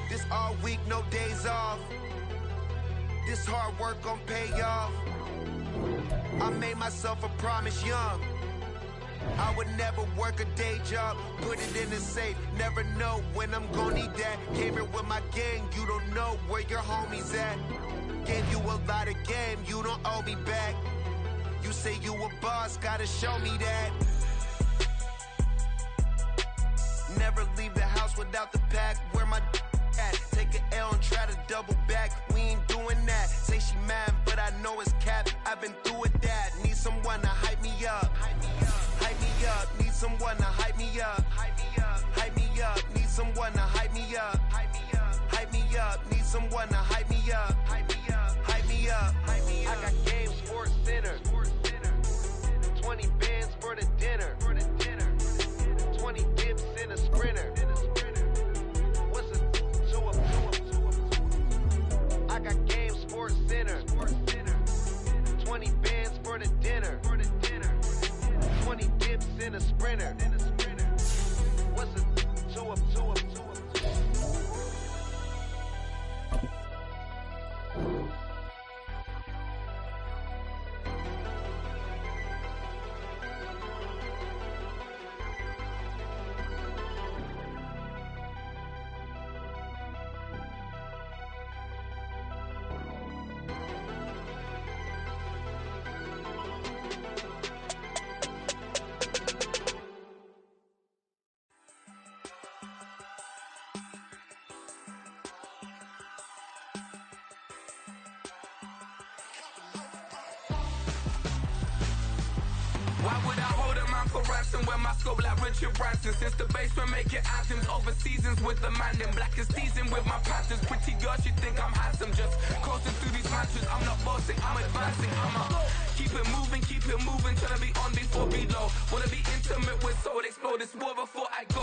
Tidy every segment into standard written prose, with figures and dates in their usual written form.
This all week, no days off. This hard work gon' pay off. I made myself a promise young. I would never work a day job, put it in the safe. Never know when I'm gonna need that. Came here with my gang, you don't know where your homies at. Gave you a lot of game, you don't owe me back. You say you a boss, gotta show me that. Never leave the house without the pack. Where my at? Take an L and try to double back. We ain't doing that. Say she mad, but I know it's cap. I've been through with that. Need someone to hype me up. Hype me up. Need someone to hype me up. Hype me up. Need someone to hype me up. Hype me up. Need someone to hype me up. Hype me up. I got game, Sports Center. 20 bands for the dinner. 20 dips in a sprinter. What's a I got game, Sports Center. 20 bands for the dinner. 20 dips in a sprinter. What's a Why would I hold a man for ransom when my scope like Richard Branson? Since the basement making anthems over seasons with the man, then black is seasoned with my patterns. Pretty girls, you think I'm handsome, just coasting through these mantras. I'm not bossing, I'm advancing. Keep it moving, trying to be on before below. Wanna be intimate with soul, explore this war before I go.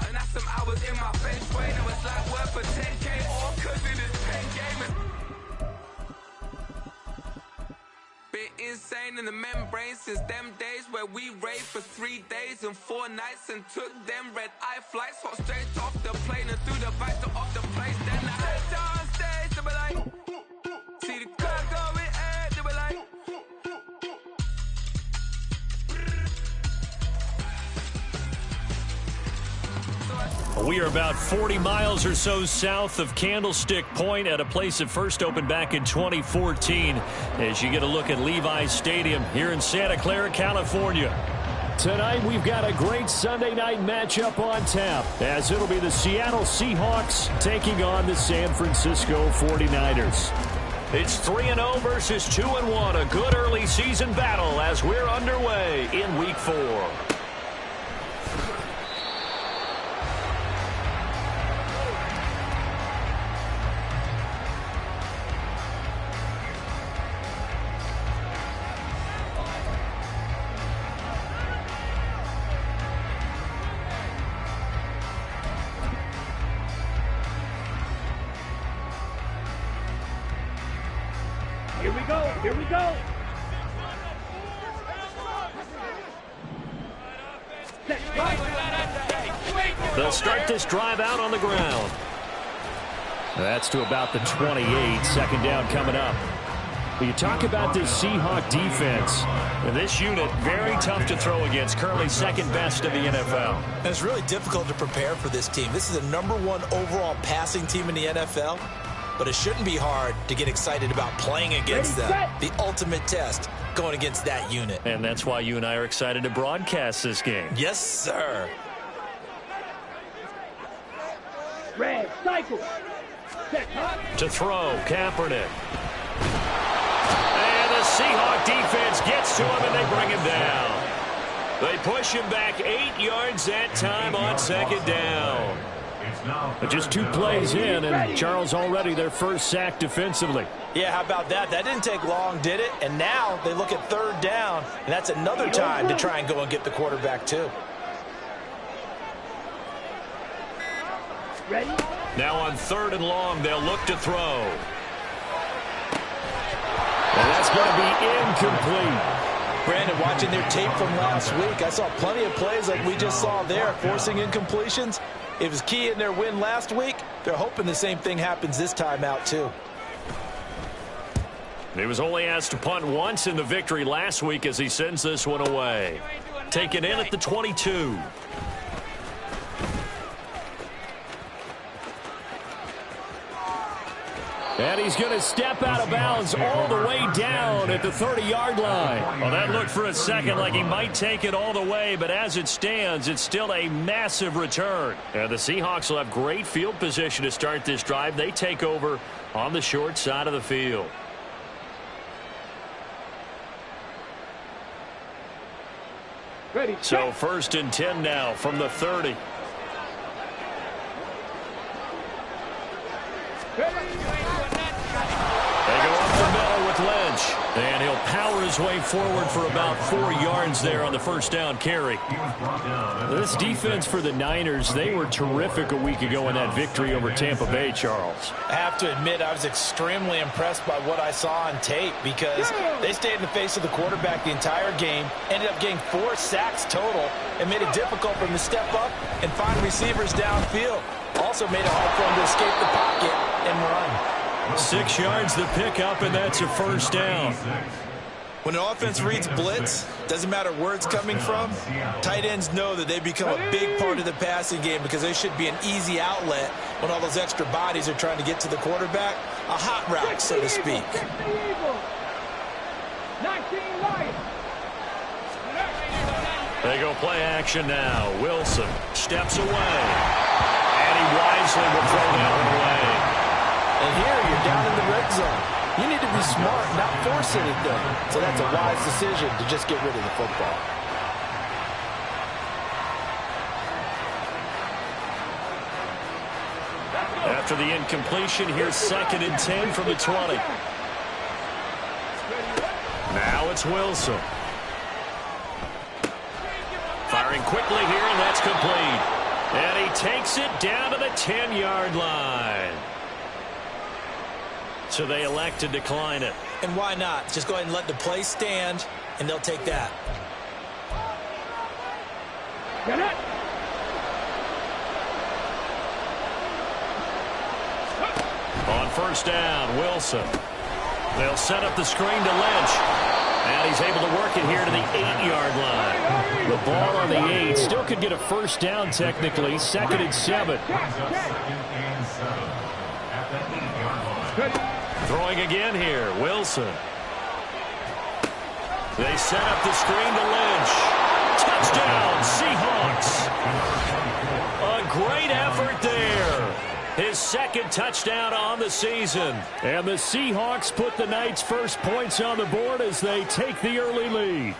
And that's some hours in my feng shui. Now it's like work for 10K, all cause it is pain gaming. Insane in the membrane since them days where we raved for 3 days and 4 nights and took them red-eye flights, hot straight off the plane and through the back door of the place. Then I head on stage, they were like, see the crowd going air, they were like, we are about 40 miles or so south of Candlestick Point at a place that first opened back in 2014 as you get a look at Levi's Stadium here in Santa Clara, California. Tonight we've got a great Sunday night matchup on tap as it'll be the Seattle Seahawks taking on the San Francisco 49ers. It's 3-0 versus 2-1, a good early season battle as we're underway in Week 4. Here we go. They'll start this drive out on the ground. That's to about the 28. Second down coming up. You talk about this Seahawk defense. This unit, very tough to throw against. Currently second best in the NFL. And it's really difficult to prepare for this team. This is the #1 overall passing team in the NFL. But it shouldn't be hard to get excited about playing against them. The ultimate test going against that unit. And that's why you and I are excited to broadcast this game. Yes, sir. Red, cycle. To throw, Kaepernick. And the Seahawk defense gets to him and they bring him down. They push him back 8 yards that time on second down. But just 2 plays in, and Charles already their first sack defensively. Yeah, how about that? That didn't take long, did it? And now they look at third down, and that's another time to try and go and get the quarterback too. Ready? Now on 3rd and long, they'll look to throw. And that's going to be incomplete. Brandon, watching their tape from last week, I saw plenty of plays like we just saw there, forcing incompletions. It was key in their win last week. They're hoping the same thing happens this time out, too. He was only asked to punt once in the victory last week as he sends this one away. Taken in at the 22. And he's going to step out of bounds all the way down at the 30-yard line. Well, that looked for a second like he might take it all the way, but as it stands, it's still a massive return. And the Seahawks will have great field position to start this drive. They take over on the short side of the field. Ready, so 1st and 10 now from the 30. They go up the middle with Lynch. And he'll power his way forward for about 4 yards there on the first down carry. This defense for the Niners, they were terrific a week ago in that victory over Tampa Bay, Charles. I have to admit, I was extremely impressed by what I saw on tape because they stayed in the face of the quarterback the entire game, ended up getting 4 sacks total, and made it difficult for him to step up and find receivers downfield. Also made it hard for him to escape the pocket and run. 6 yards the pickup, and that's a first down. When an offense reads blitz, doesn't matter where it's coming from, tight ends know that they become a big part of the passing game because they should be an easy outlet when all those extra bodies are trying to get to the quarterback. A hot route, so to speak. They go play action now. Wilson steps away. And he wisely will throw that one away. And here you're down in the red zone. You need to be smart, not force anything. So that's a wise decision to just get rid of the football. After the incompletion, here's 2nd and 10 from the 20. Now it's Wilson. Firing quickly here, and that's complete. And he takes it down to the 10-yard line. So they elect to decline it. And why not? Just go ahead and let the play stand, and they'll take that. Get it. On first down, Wilson. They'll set up the screen to Lynch. And he's able to work it here to the 8-yard line. The ball on the 8 still could get a first down technically. 2nd and 7. Throwing again here, Wilson. They set up the screen to Lynch. Touchdown, Seahawks. A great effort there. His 2nd touchdown on the season. And the Seahawks put the Knights' first points on the board as they take the early lead.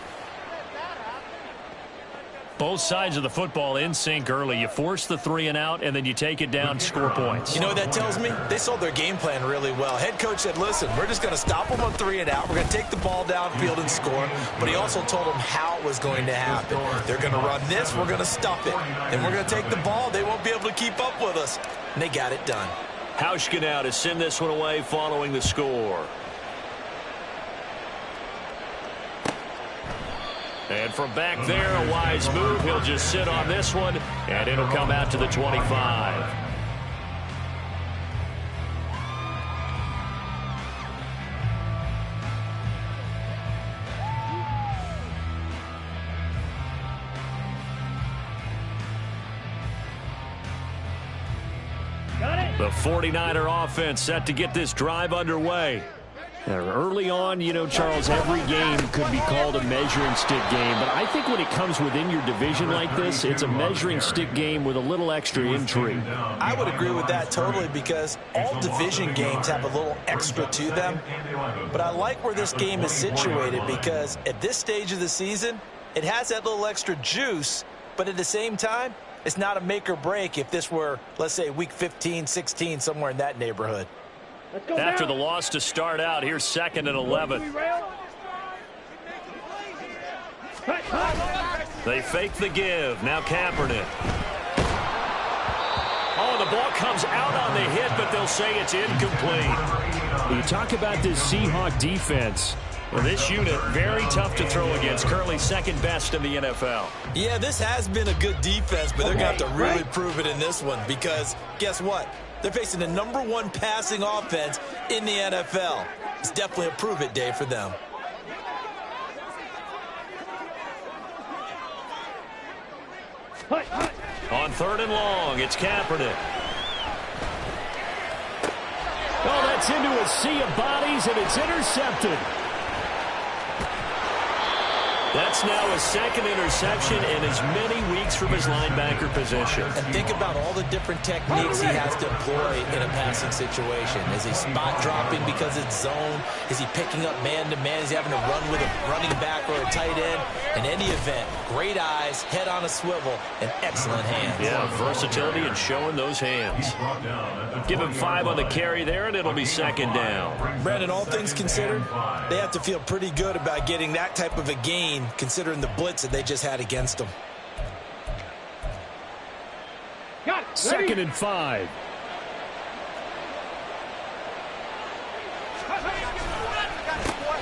Both sides of the football in sync early. You force the 3 and out, and then you take it down, score points. You know what that tells me? They sold their game plan really well. Head coach said, listen, we're just going to stop them on 3 and out. We're going to take the ball downfield and score. But he also told them how it was going to happen. They're going to run this. We're going to stuff it. And we're going to take the ball. They won't be able to keep up with us. And they got it done. Hauschka now to send this one away following the score. And from back there, a wise move. He'll just sit on this one, and it'll come out to the 25. The 49er offense set to get this drive underway. Early on, you know, Charles, every game could be called a measuring stick game. But I think when it comes within your division like this, it's a measuring stick game with a little extra intrigue. I would agree with that totally because all division games have a little extra to them. But I like where this game is situated because at this stage of the season, it has that little extra juice. But at the same time, it's not a make or break if this were, let's say, week 15, 16, somewhere in that neighborhood. After the loss to start out, here's 2nd and 11. They fake the give. Now Kaepernick. Oh, the ball comes out on the hit, but they'll say it's incomplete. You talk about this Seahawk defense. Well, this unit, very tough to throw against. Currently second best in the NFL. Yeah, this has been a good defense, but they're going to have to really prove it in this one because guess what? They're facing the #1 passing offense in the NFL. It's definitely a prove-it day for them. On 3rd and long, it's Kaepernick. Oh, that's into a sea of bodies, and it's intercepted. That's now a second interception in as many weeks from his linebacker position. And think about all the different techniques he has to employ in a passing situation. Is he spot dropping because it's zone? Is he picking up man-to-man? Is he having to run with a running back or a tight end? In any event, great eyes, head on a swivel, and excellent hands. Yeah, versatility and showing those hands. Give him 5 on the carry there, and it'll be second down. Brandon, all things considered, they have to feel pretty good about getting that type of a gain considering the blitz that they just had against them. 2nd and 5.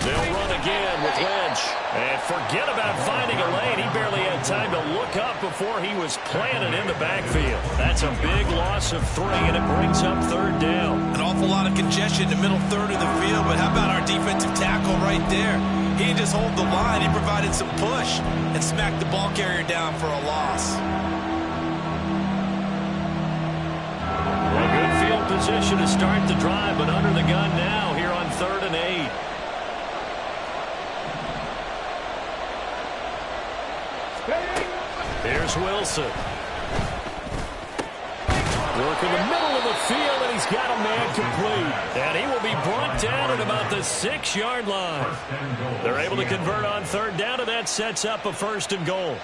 They'll run again with Lynch. And forget about finding a lane. He barely had time to look up before he was planted in the backfield. That's a big loss of 3, and it brings up 3rd down. An awful lot of congestion in the middle third of the field, but how about our defensive tackle right there? He didn't just hold the line. He provided some push and smacked the ball carrier down for a loss. A good field position to start the drive, but under the gun now here on 3rd and 8. Here's Wilson. Work in the middle of the field, and he's got a man complete. And he will be brought down at about the 6-yard line. They're able to convert on 3rd down, and that sets up a 1st and goal.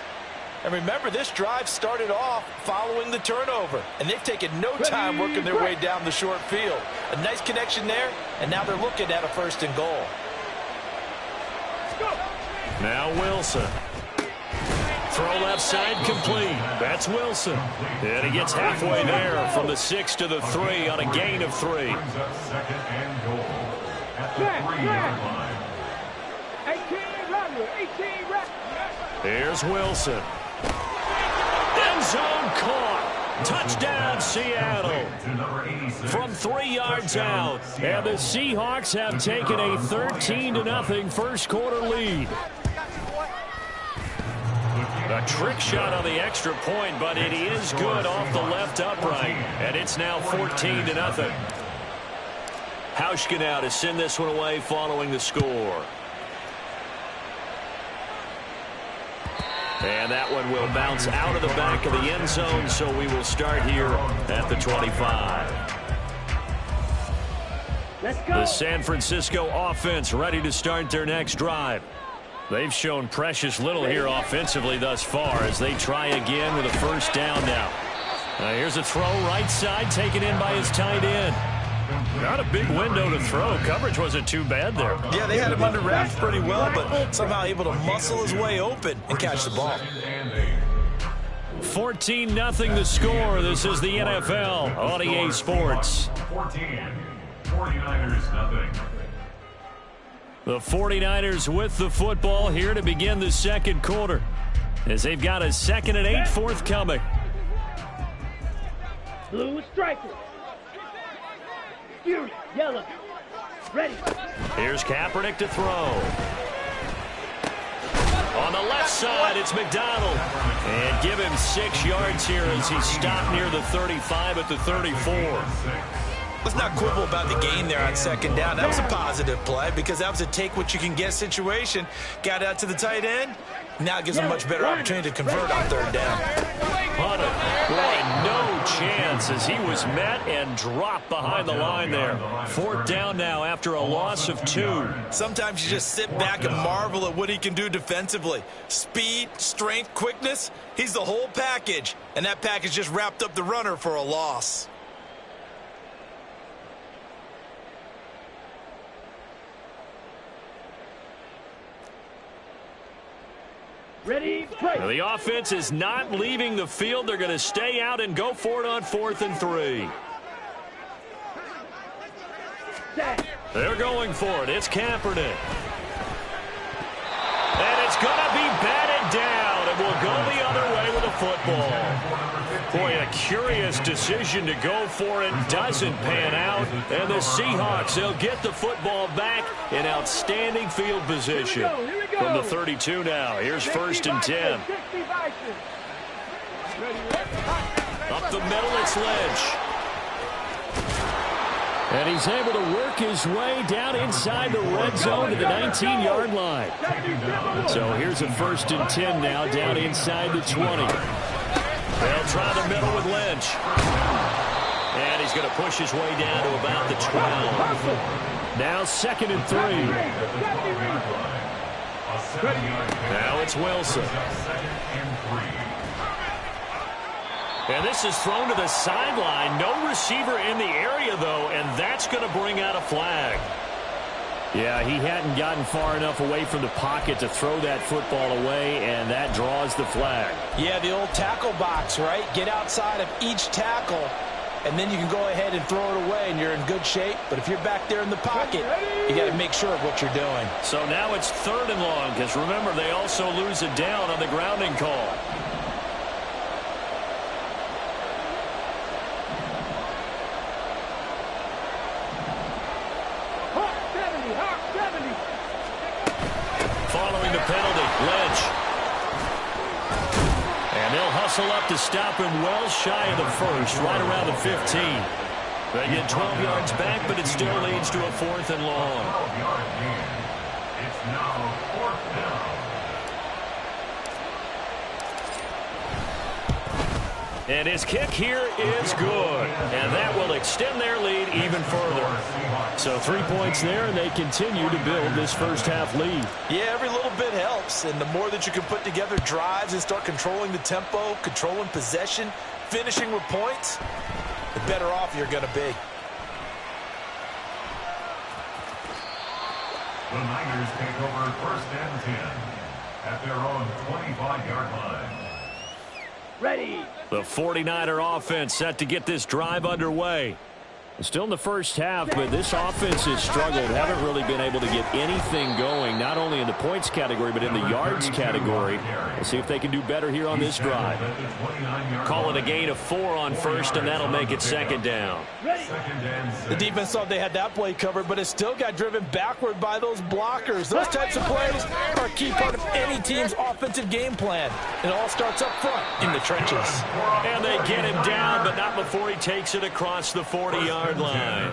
And remember, this drive started off following the turnover, and they've taken no time working their way down the short field. A nice connection there, and now they're looking at a 1st and goal. Now Wilson. Throw left side complete. That's Wilson. And he gets halfway there from the 6 to the 3 on a gain of 3. 18 reps. Here's Wilson. End zone caught. Touchdown, Seattle. From 3 yards out. And the Seahawks have taken a 13-0 first quarter lead. A trick shot on the extra point, but it is good off the left upright. And it's now 14-0. Hauschka now to send this one away following the score. And that one will bounce out of the back of the end zone, so we will start here at the 25. Let's go. The San Francisco offense ready to start their next drive. They've shown precious little here offensively thus far as they try again with a 1st down now. Here's a throw right side taken in by his tight end. Not a big window to throw. Coverage wasn't too bad there. Yeah, they had him under wraps pretty well, but somehow able to muscle his way open and catch the ball. 14-0 the score. This is the NFL on EA Sports. 49ers nothing. The 49ers with the football here to begin the 2nd quarter as they've got a 2nd and 8 forthcoming. Blue striker. Fury, yellow. Ready. Here's Kaepernick to throw. On the left side, it's McDonald. And give him 6 yards here as he stopped near the 35 at the 34. Let's not quibble about the gain there on 2nd down. That was a positive play because that was a take-what-you-can-get situation. Got out to the tight end. Now gives him a much better opportunity to convert on 3rd down. Hunter, boy, no chance as he was met and dropped behind the line there. 4th down now after a loss of 2. Sometimes you just sit back and marvel at what he can do defensively. Speed, strength, quickness, he's the whole package. And that package just wrapped up the runner for a loss. Ready, play. Now, the offense is not leaving the field. They're going to stay out and go for it on 4th and 3. They're going for it. It's Kaepernick. it's going to be batted down, and we'll go the other way with the football. Boy, a curious decision to go for it. Doesn't pan out. And the Seahawks, they'll get the football back in outstanding field position. Here we go. From the 32 now. Here's 1st and 10. Up the middle, it's Lynch. And he's able to work his way down inside the red zone to the 19-yard line. So here's a 1st and 10 now down inside the 20. They'll try the middle with Lynch. And he's going to push his way down to about the 12. Now 2nd and 3. Now it's Wilson. And this is thrown to the sideline. No receiver in the area, though, and that's going to bring out a flag. Yeah, he hadn't gotten far enough away from the pocket to throw that football away, and that draws the flag. Yeah, the old tackle box, right? Get outside of each tackle, and then you can go ahead and throw it away, and you're in good shape. But if you're back there in the pocket, you got to make sure of what you're doing. So now it's 3rd and long, because remember, they also lose it down on the grounding call. Following the penalty, Lynch. And they'll hustle up to stop him well shy of the 1st, right around the 15. They get 12 yards back, but it still leads to a 4th and long. It's now 4th down. And his kick here is good. And that will extend their lead even further. So 3 points there, and they continue to build this first half lead. Yeah, every little bit helps. And the more that you can put together drives and start controlling the tempo, controlling possession, finishing with points, the better off you're going to be. The Niners take over 1st and 10 at their own 25-yard line. Ready. The 49er offense set to get this drive underway. Still in the first half, but this offense has struggled. Haven't really been able to get anything going, not only in the points category, but in the yards category. We'll see if they can do better here on this drive. Call it a gain of 4 on 1st, and that'll make it 2nd down. The defense thought they had that play covered, but it still got driven backward by those blockers. Those types of plays are a key part of any team's offensive game plan. It all starts up front in the trenches. And they get him down, but not before he takes it across the 40-yard line.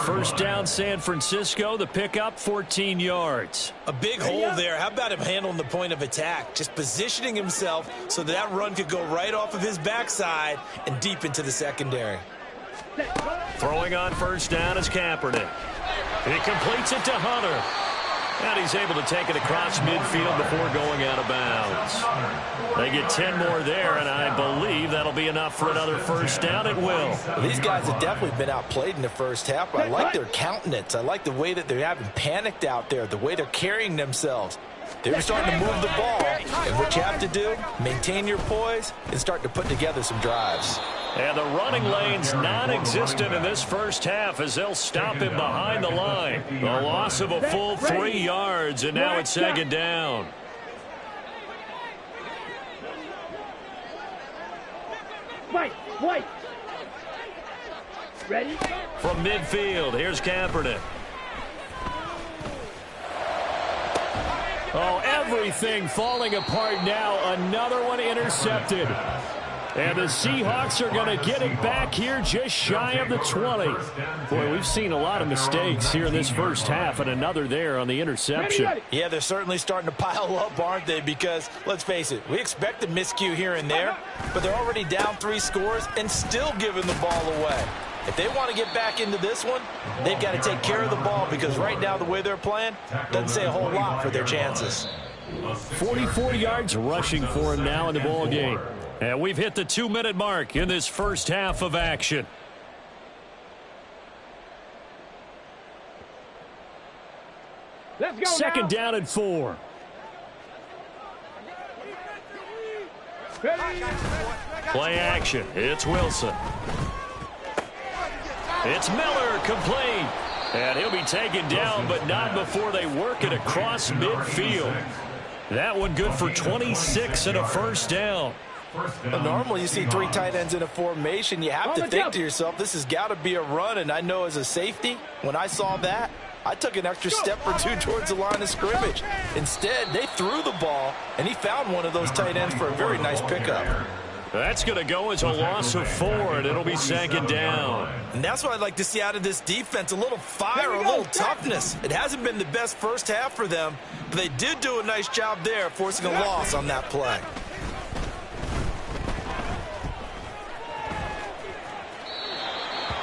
1st down, San Francisco. The pickup, 14 yards. A big hole there. How about him handling the point of attack? Just positioning himself so that run could go right off of his backside and deep into the secondary. Throwing on 1st down is Kaepernick. He completes it to Hunter. And he's able to take it across midfield before going out of bounds. They get 10 more there, and I believe that'll be enough for another 1st down. It will. Well, these guys have definitely been outplayed in the first half. I like their countenance. I like the way that they're having panicked out there, the way they're carrying themselves. They're starting to move the ball, and what you have to do, maintain your poise and start to put together some drives. And the running lane's non-existent in this first half as they'll stop him behind the line. The loss of a full 3 yards, and now it's 2nd down. White. Ready? From midfield, here's Kaepernick. Oh, everything falling apart now. Another one intercepted. And the Seahawks are going to get it back here just shy of the 20. Boy, we've seen a lot of mistakes here in this first half, and another there on the interception. Yeah, they're certainly starting to pile up, aren't they? Because, let's face it, we expect a miscue here and there, but they're already down 3 scores and still giving the ball away. If they want to get back into this one, they've got to take care of the ball because right now the way they're playing doesn't say a whole lot for their chances. 44 yards rushing for him now in the ball game. And we've hit the 2-minute mark in this first half of action. Let's go. 2nd down and 4. Play action. It's Wilson. It's Miller, complete. And he'll be taken down, but not before they work it across midfield. That one good for 26 and a first down. Well, normally you see 3 tight ends in a formation. You have to think to yourself, this has got to be a run. And I know as a safety, when I saw that, I took an extra step or 2 towards the line of scrimmage. Instead, they threw the ball, and he found one of those tight ends for a very nice pickup. That's going to go as a loss of 4, and it'll be second down. And that's what I'd like to see out of this defense, a little fire, a little toughness. It hasn't been the best first half for them, but they did do a nice job there, forcing a loss on that play.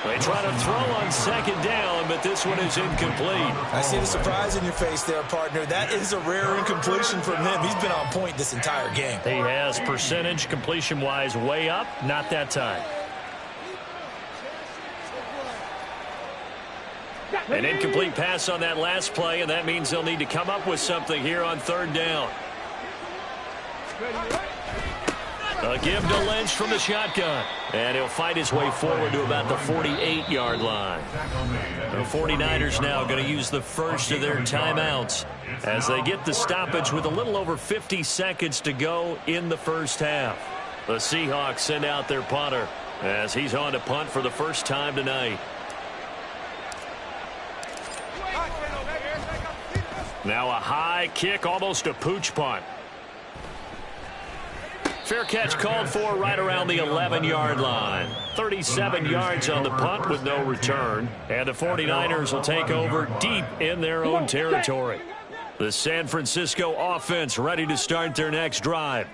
They try to throw on second down, but this one is incomplete. I see the surprise in your face there, partner. That is a rare incompletion from him. He's been on point this entire game. He has percentage completion-wise way up, not that time. An incomplete pass on that last play, and that means they'll need to come up with something here on third down. A give to Lynch from the shotgun. And he'll fight his way forward to about the 48-yard line. The 49ers now going to use the first of their timeouts as they get the stoppage with a little over 50 seconds to go in the first half. The Seahawks send out their punter as he's on to punt for the first time tonight. Now a high kick, almost a pooch punt. Fair catch called for right around the 11-yard line. 37 yards on the punt with no return. And the 49ers will take over deep in their own territory. The San Francisco offense ready to start their next drive.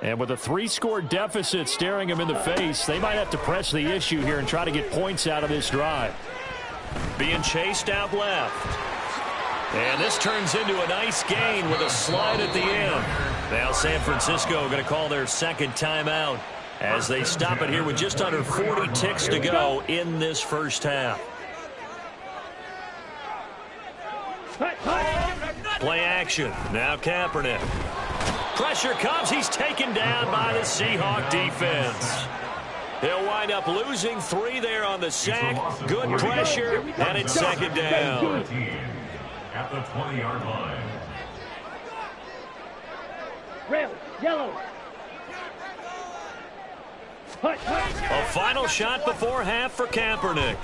And with a 3-score deficit staring them in the face, they might have to press the issue here and try to get points out of this drive. Being chased out left. And this turns into a nice gain with a slide at the end. Now San Francisco going to call their second timeout as they stop it here with just under 40 ticks to go in this first half. Play action. Now Kaepernick. Pressure comes. He's taken down by the Seahawk defense. He'll wind up losing 3 there on the sack. Good pressure, and it's second down. At the 20-yard line. Red, yellow. A final shot before half for Kaepernick.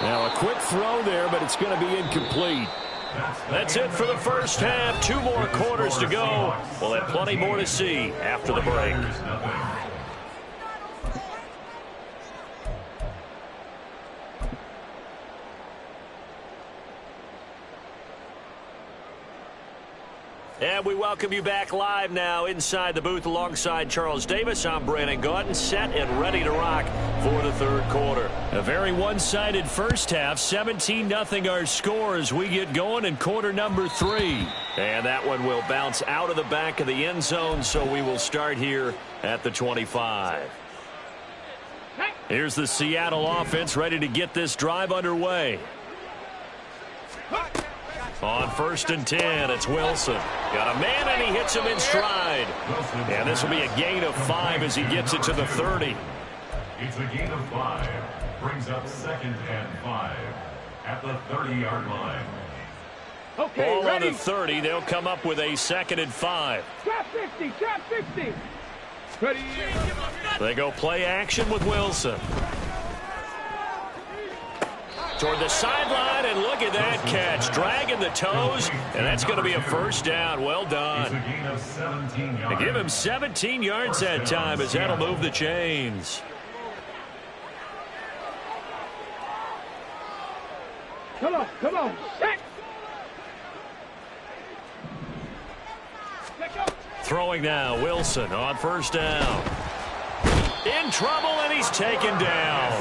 Now a quick throw there, but it's going to be incomplete. That's it for the first half. 2 more quarters to go. We'll have plenty more to see after the break. And we welcome you back live now inside the booth alongside Charles Davis. I'm Brandon Gaudin, set and ready to rock for the third quarter. A very one-sided first half, 17-0 our score as we get going in quarter number 3. And that one will bounce out of the back of the end zone, so we will start here at the 25. Here's the Seattle offense ready to get this drive underway. On 1st and 10, it's Wilson. Got a man, and he hits him in stride. And this will be a gain of 5 as he gets it to the 30. It's a gain of 5. Brings up 2nd and 5 at the 30-yard line. Okay, ball ready? on the 30. They'll come up with a 2nd and 5. Trap 50, trap 50. Ready? They go play action with Wilson. Toward the sideline, and look at that catch. Dragging the toes, and that's going to be a first down. Well done. They give him 17 yards that time as that'll move the chains. Come on, set. Throwing now, Wilson on 1st down. In trouble, and he's taken down.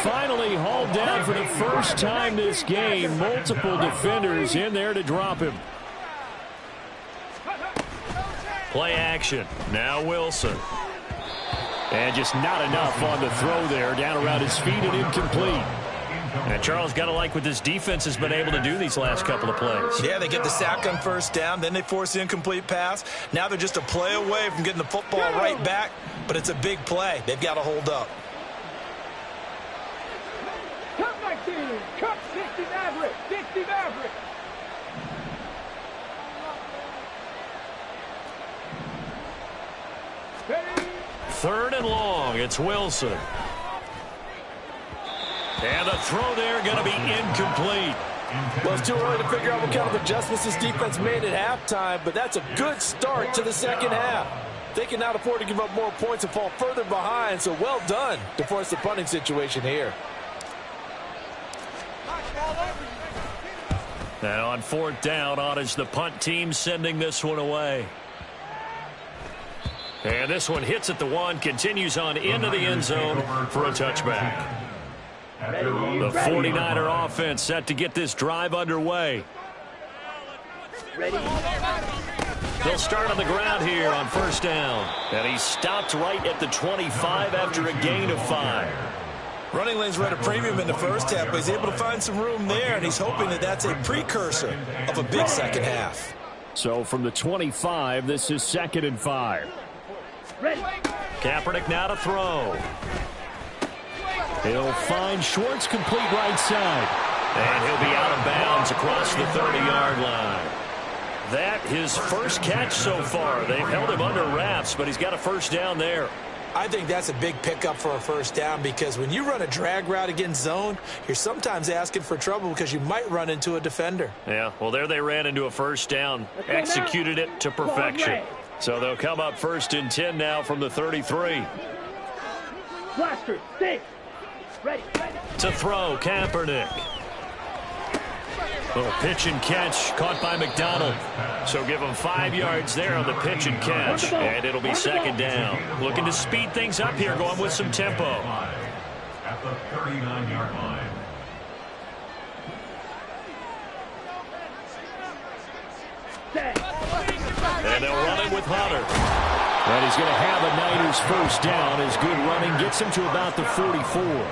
Finally hauled down for the first time this game. Multiple defenders in there to drop him. Play action. Now Wilson. And just not enough on the throw there. Down around his feet and incomplete. And Charles, got to like what this defense has been able to do these last couple of plays. Yeah, they get the sack on 1st down, then they force the incomplete pass. Now they're just a play away from getting the football right back, but it's a big play. They've got to hold up. Cut my team. Cut 60 Maverick. 60 Maverick. 3rd and long. It's Wilson. And the throw there going to be incomplete. Well, it's too early to figure out what kind of adjustments this defense made at halftime, but that's a good start to the second half. They cannot afford to give up more points and fall further behind, so well done to force the punting situation here. Now on 4th down, on is the punt team sending this one away. And this one hits at the 1, continues on into the end zone for a touchback. The 49er offense set to get this drive underway. They'll start on the ground here on 1st down. And he stopped right at the 25 after a gain of 5. Running lanes were at a premium in the first half, but he's able to find some room there, and he's hoping that that's a precursor of a big second half. So from the 25, this is 2nd and 5. Kaepernick now to throw. He'll find Schwartz complete right side. And he'll be out of bounds across the 30-yard line. That his first catch so far. They've held him under wraps, but he's got a 1st down there. I think that's a big pickup for a 1st down because when you run a drag route against zone, you're sometimes asking for trouble because you might run into a defender. Yeah, well, there they ran into a 1st down, executed it to perfection. So they'll come up 1st and 10 now from the 33. Blaster, stay. Ready. To throw, Kaepernick. Little pitch and catch caught by McDonald. So give him 5 yards there on the pitch and catch. And it'll be 2nd down. Looking to speed things up here, going with some tempo. At the 39-yard line. And they'll run it with Hunter. And he's going to have a Niners 1st down as good running gets him to about the 44.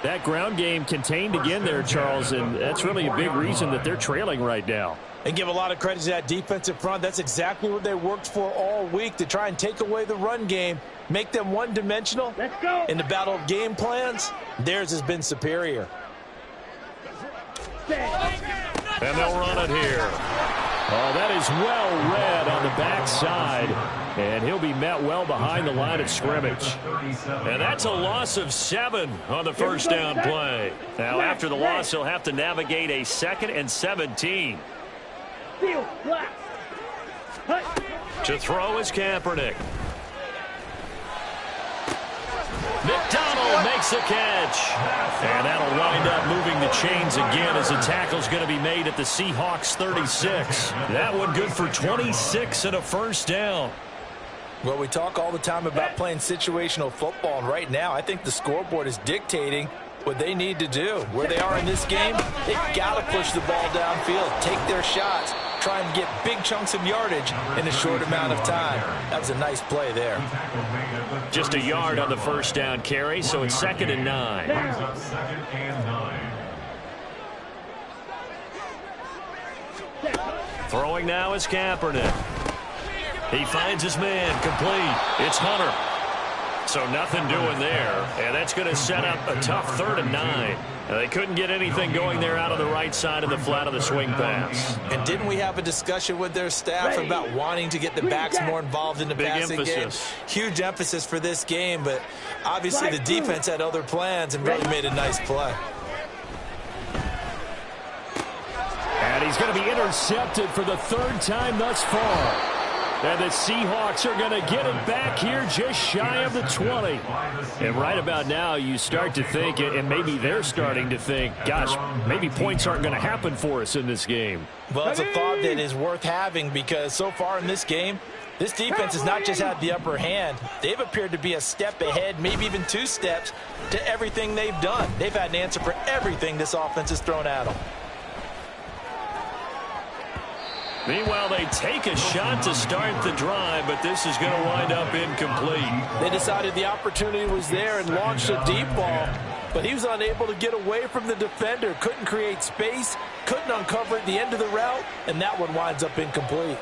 That ground game contained again there, Charles, and that's really a big reason that they're trailing right now. And give a lot of credit to that defensive front. That's exactly what they worked for all week, to try and take away the run game, make them one-dimensional. Let's go. In the battle of game plans, theirs has been superior. And they'll run it here. Oh, that is well read on the backside. And he'll be met well behind the line of scrimmage. And that's a loss of 7 on the 1st down play. Now, after the loss, he'll have to navigate a 2nd and 17. To throw is Kaepernick. McDonald makes the catch. And that'll wind up moving the chains again as a tackle's going to be made at the Seahawks 36. That one good for 26 and a 1st down. Well, we talk all the time about playing situational football, and right now I think the scoreboard is dictating what they need to do. Where they are in this game, they've got to push the ball downfield, take their shots, try and get big chunks of yardage in a short amount of time. That was a nice play there. Just a yard on the 1st down carry, so it's 2nd and 9. Throwing now is Kaepernick. He finds his man, complete. It's Hunter. So nothing doing there, and that's going to set up a tough 3rd and 9. They couldn't get anything going there out of the right side of the flat of the swing pass. And didn't we have a discussion with their staff about wanting to get the backs more involved in the passing game? Huge emphasis for this game, but obviously the defense had other plans and really made a nice play. And he's going to be intercepted for the 3rd time thus far. And the Seahawks are going to get it back here just shy of the 20. And right about now, you start to think, and maybe they're starting to think, gosh, maybe points aren't going to happen for us in this game. Well, it's a thought that is worth having because so far in this game, this defense has not just had the upper hand. They've appeared to be a step ahead, maybe even 2 steps, to everything they've done. They've had an answer for everything this offense has thrown at them. Meanwhile, they take a shot to start the drive, but this is going to wind up incomplete. They decided the opportunity was there and launched a deep ball, but he was unable to get away from the defender, couldn't create space, couldn't uncover at the end of the route, and that one winds up incomplete.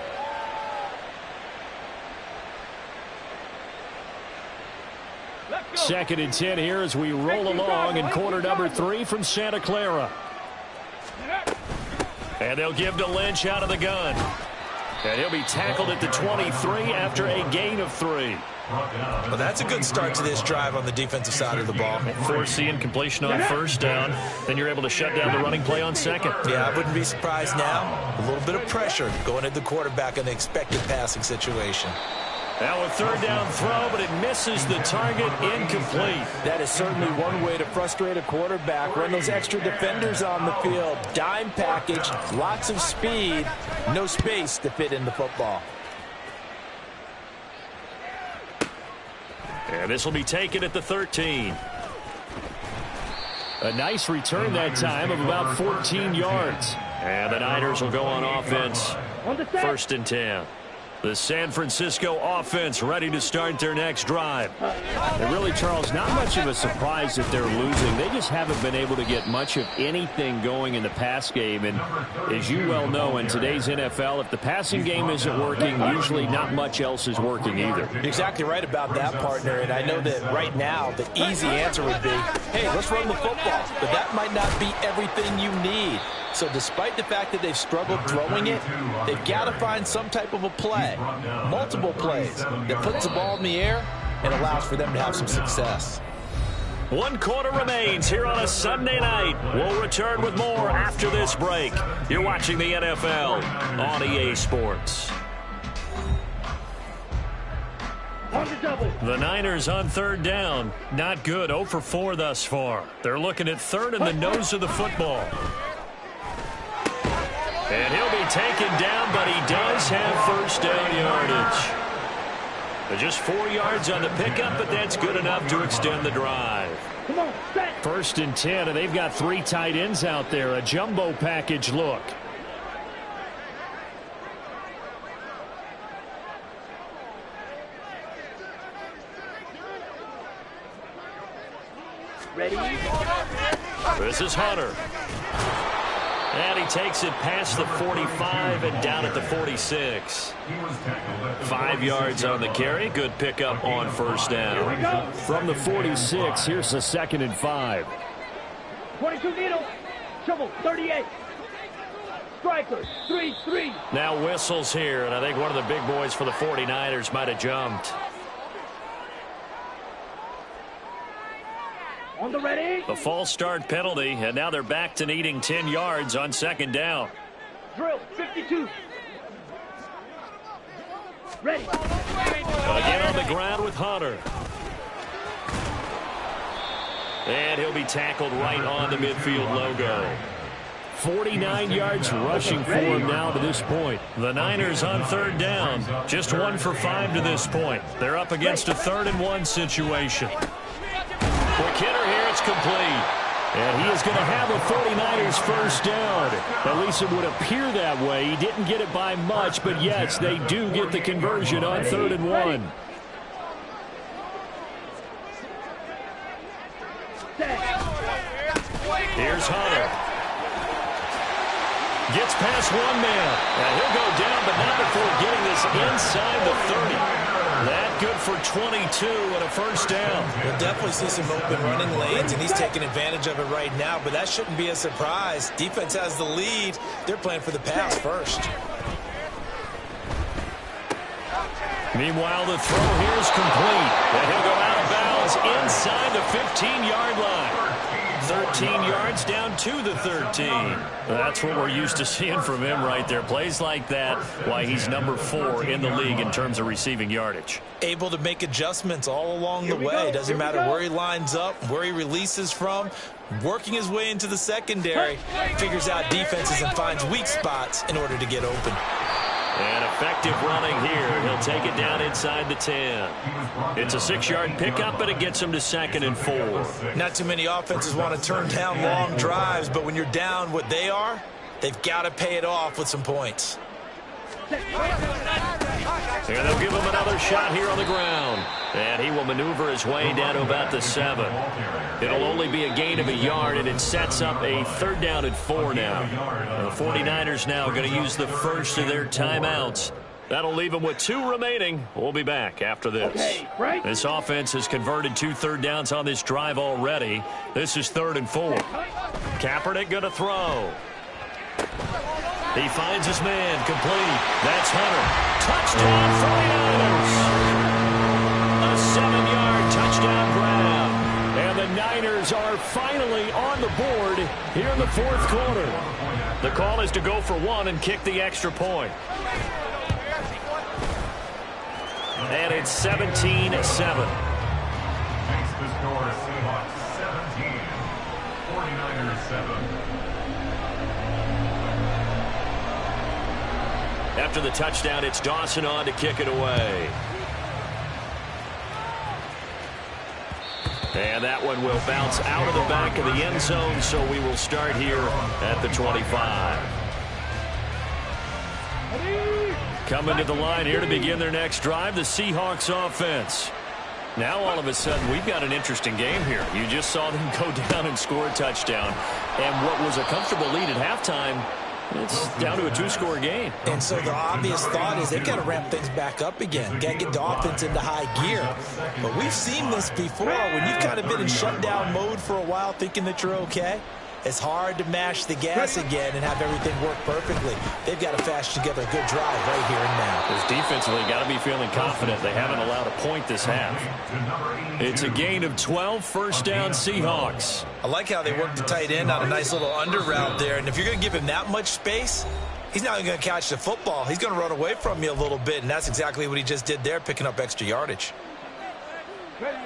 Second and 10 here as we roll along in quarter number 3 from Santa Clara. And they'll give to Lynch out of the gun. And he'll be tackled at the 23 after a gain of 3. Well, that's a good start to this drive on the defensive side of the ball. Force the incompletion on first down. Then you're able to shut down the running play on second. Yeah, I wouldn't be surprised now. A little bit of pressure going at the quarterback in an expected passing situation. Now a third down throw, but it misses the target, incomplete. That is certainly one way to frustrate a quarterback. Run those extra defenders on the field. Dime package, lots of speed, no space to fit in the football. And this will be taken at the 13. A nice return that time of about 14 yards. And the Niners will go on offense. First and 10. The San Francisco offense ready to start their next drive. And really, Charles, not much of a surprise that they're losing. They just haven't been able to get much of anything going in the pass game. And as you well know, in today's NFL, if the passing game isn't working, usually not much else is working either. You're exactly right about that, partner. And I know that right now the easy answer would be, hey, let's run the football. But that might not be everything you need. So despite the fact that they've struggled throwing it, they've got to find some type of a play, multiple plays, that puts the ball in the air and allows for them to have some success. 1 quarter remains here on a Sunday night. We'll return with more after this break. You're watching the NFL on EA Sports. The Niners on third down. Not good. 0 for 4 thus far. They're looking at third in the nose of the football. And he'll be taken down, but he does have first down yardage. Just 4 yards on the pickup, but that's good enough to extend the drive. First and 10, and they've got 3 tight ends out there. A jumbo package look. Ready? This is Hunter. And he takes it past the 45 and down at the 46. 5 yards on the carry. Good pickup on first down. From the 46, here's the 2nd and 5. 22 needle. Trouble, 38. Striker, 3-3. Now whistles here, and I think one of the big boys for the 49ers might have jumped. On the ready. The false start penalty, and now they're back to needing 10 yards on second down. Drill, 52. Ready. Again on the ground with Hunter. And he'll be tackled right on the midfield logo. 49 yards rushing for him now to this point. The Niners on third down. Just 1 for 5 to this point. They're up against a 3rd and 1 situation. Quick hitter here, it's complete. And he is going to have a 49ers first down. At least it would appear that way. He didn't get it by much, but yes, they do get the conversion on 3rd and 1. Here's Hunter. Gets past one man. And he'll go down, but not before getting this inside the 30. That good for 22 and a first down. We'll definitely see some open running lanes, and he's taking advantage of it right now, but that shouldn't be a surprise. Defense has the lead. They're playing for the pass first. Meanwhile, the throw here is complete. And he'll go out of bounds inside the 15-yard line. 13 yards down to the 13. That's what we're used to seeing from him right there. Plays like that, why he's number 4 in the league in terms of receiving yardage. Able to make adjustments all along the way. Doesn't matter where he lines up, where he releases from. Working his way into the secondary. Figures out defenses and finds weak spots in order to get open. And effective running here. He'll take it down inside the 10. It's a 6-yard pickup, but it gets him to 2nd and 4. Not too many offenses want to turn down long drives, but when you're down what they are, they've got to pay it off with some points. And they'll give him another shot here on the ground. And he will maneuver his way down to about the 7. It'll only be a gain of a yard, and it sets up a 3rd down and 4 now. And the 49ers now going to use the first of their timeouts. That'll leave them with 2 remaining. We'll be back after this. This offense has converted 2 third downs on this drive already. This is 3rd and 4. Kaepernick going to throw. He finds his man, complete. That's Hunter. Touchdown, 49ers. A 7-yard touchdown grab. And the Niners are finally on the board here in the fourth quarter. The call is to go for one and kick the extra point. And it's 17-7. Makes the score Seahawks 17, 49ers 7. After the touchdown, it's Dawson on to kick it away. And that one will bounce out of the back of the end zone, so we will start here at the 25. Coming to the line here to begin their next drive, the Seahawks offense. Now all of a sudden we've got an interesting game here. You just saw them go down and score a touchdown. And what was a comfortable lead at halftime, it's down to a two-score game. And so the obvious thought is they've got to ramp things back up again. Got to get the offense into high gear. But we've seen this before. When you've kind of been in shutdown mode for a while thinking that you're okay, it's hard to mash the gas again and have everything work perfectly. They've got to fash together a good drive right here and now. Because defensively, got to be feeling confident. They haven't allowed a point this half. It's a gain of 12, first down Seahawks. I like how they worked the tight end on a nice little under route there. And if you're going to give him that much space, he's not going to catch the football. He's going to run away from you a little bit, and that's exactly what he just did there, picking up extra yardage.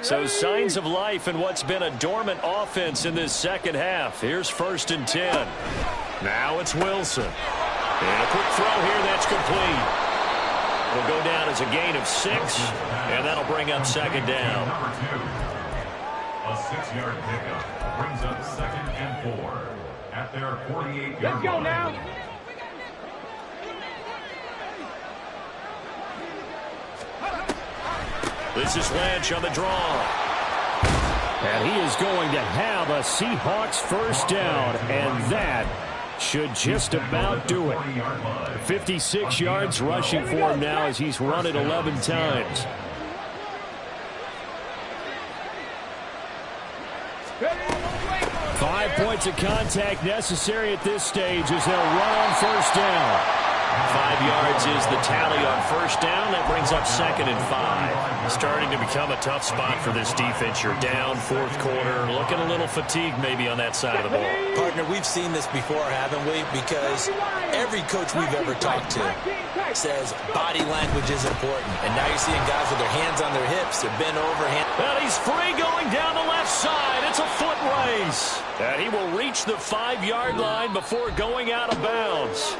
So signs of life in what's been a dormant offense in this second half. Here's 1st and 10. Now it's Wilson. And a quick throw here that's complete. Will go down as a gain of 6, and that'll bring up second down. Number 2, a 6-yard pickup brings up 2nd and 4 at their 48-yard line. Let's go now. This is Lynch on the draw. And he is going to have a Seahawks first down, and that should just about do it. 56 yards rushing for him now as he's run it 11 times. Five points of contact necessary at this stage as they'll run on first down. 5 yards is the tally on first down. That brings up 2nd and 5. Starting to become a tough spot for this defense. You're down, fourth quarter, looking a little fatigued maybe on that side of the ball. Partner, we've seen this before, haven't we? Because every coach we've ever talked to says body language is important. And now you're seeing guys with their hands on their hips. They're bent over. Well, he's free going down the left side. It's a foot race. And he will reach the 5-yard line before going out of bounds.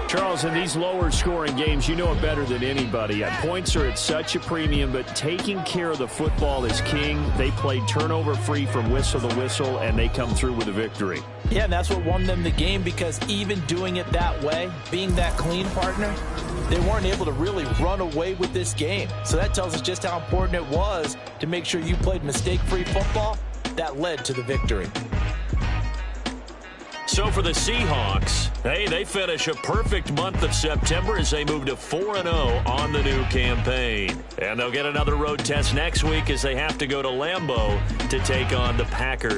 Charles, in these lower-scoring games, you know it better than anybody. Points are at such a premium, but taking care of the football is king. They played turnover-free from whistle to whistle, and they come through with a victory. Yeah, and that's what won them the game, because even doing it that way, being that clean, partner, they weren't able to really run away with this game. So that tells us just how important it was to make sure you played mistake-free football. That led to the victory. So for the Seahawks, hey, they finish a perfect month of September as they move to 4-0 on the new campaign. And they'll get another road test next week as they have to go to Lambeau to take on the Packers.